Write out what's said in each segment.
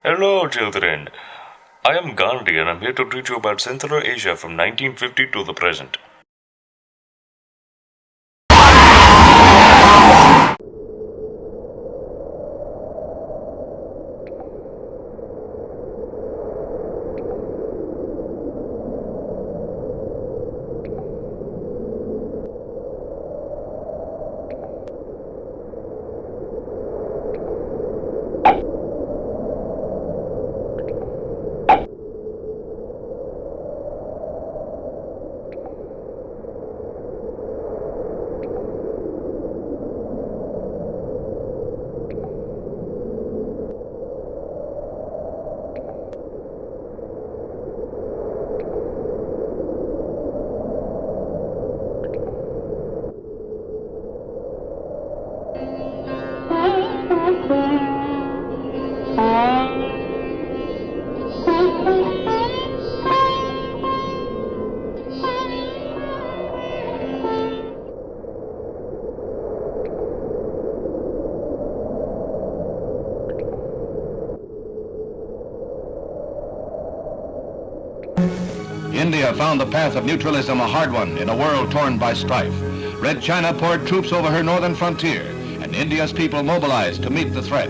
Hello, children. I am Gandhi and I'm here to teach you about Central Asia from 1950 to the present. India found the path of neutralism a hard one in a world torn by strife. Red China poured troops over her northern frontier, and India's people mobilized to meet the threat.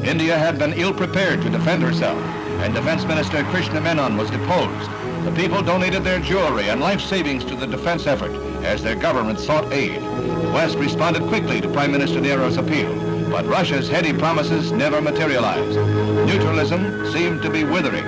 India had been ill-prepared to defend herself, and Defense Minister Krishna Menon was deposed. The people donated their jewelry and life savings to the defense effort as their government sought aid. The West responded quickly to Prime Minister Nehru's appeal, but Russia's heady promises never materialized. Neutralism seemed to be withering.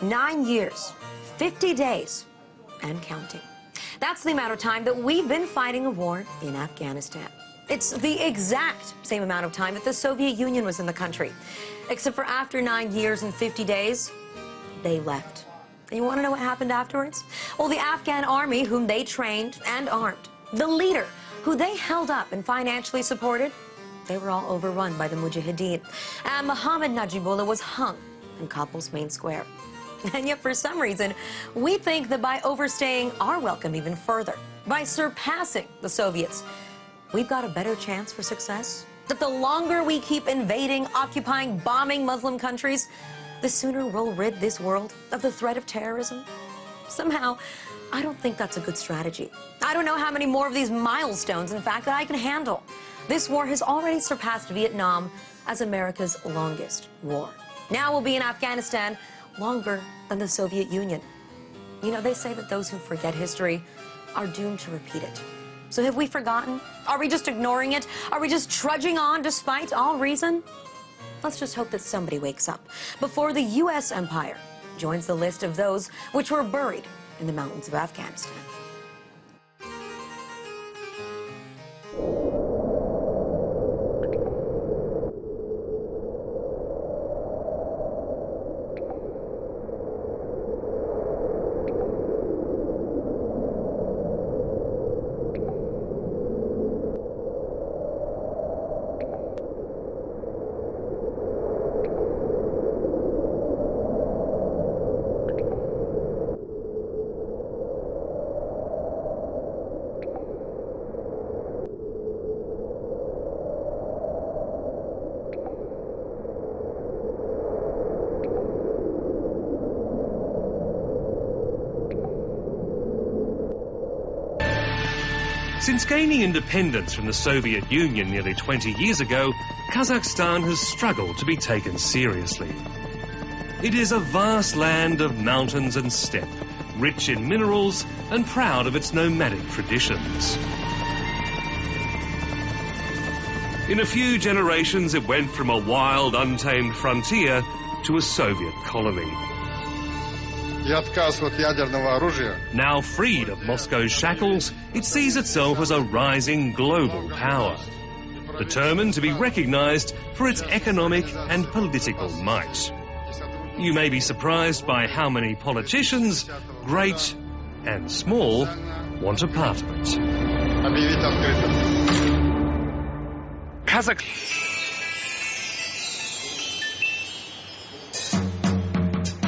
Nine years, 50 days, and counting. That's the amount of time that we've been fighting a war in Afghanistan. It's the exact same amount of time that the Soviet Union was in the country. Except for after 9 years and 50 days, they left. And you want to know what happened afterwards? Well, the Afghan army, whom they trained and armed, the leader, who they held up and financially supported, they were all overrun by the Mujahideen. And Mohammad Najibullah was hung in Kabul's main square. And yet, for some reason, we think that by overstaying our welcome even further, by surpassing the Soviets, we've got a better chance for success. That the longer we keep invading, occupying, bombing Muslim countries, the sooner we'll rid this world of the threat of terrorism. Somehow, I don't think that's a good strategy. I don't know how many more of these milestones, in fact, that I can handle. This war has already surpassed Vietnam as America's longest war. Now we'll be in Afghanistan longer than the Soviet Union. You know, they say that those who forget history are doomed to repeat it. So have we forgotten? Are we just ignoring it? Are we just trudging on despite all reason? Let's just hope that somebody wakes up before the U.S. empire joins the list of those which were buried in the mountains of Afghanistan. Since gaining independence from the Soviet Union nearly 20 years ago, Kazakhstan has struggled to be taken seriously. It is a vast land of mountains and steppe, rich in minerals and proud of its nomadic traditions. In a few generations, it went from a wild, untamed frontier to a Soviet colony. Now freed of Moscow's shackles, it sees itself as a rising global power, determined to be recognized for its economic and political might. You may be surprised by how many politicians, great and small, want a part of it.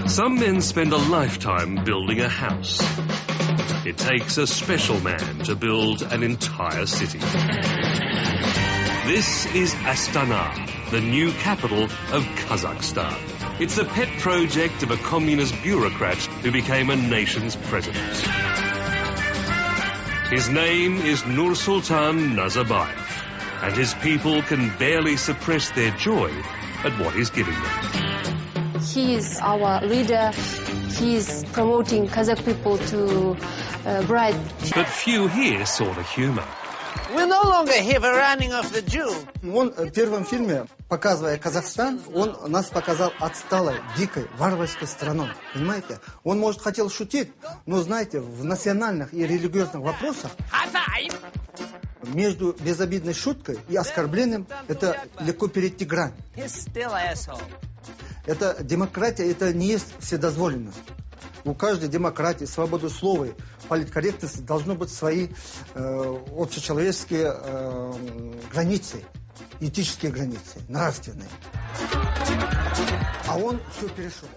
Some men spend a lifetime building a house. It takes a special man to build an entire city. This is Astana, the new capital of Kazakhstan. It's the pet project of a communist bureaucrat who became a nation's president. His name is Nursultan Nazarbayev, and his people can barely suppress their joy at what he's giving them. He is our leader. He is promoting Kazakh people to bright. But few here saw the humor. We no longer have a running of the Jew. Он в первом фильме, показывая Казахстан, он нас показал отсталой, дикой, варварской страной. Понимаете? Он, может, хотел шутить, но, знаете, в национальных и религиозных вопросах между безобидной шуткой и оскорблением это легко перейти грань. Это демократия, это не есть вседозволенность. У каждой демократии, свободы слова, политкорректности должны быть свои общечеловеческие границы, этические границы, нравственные. А он все перешел.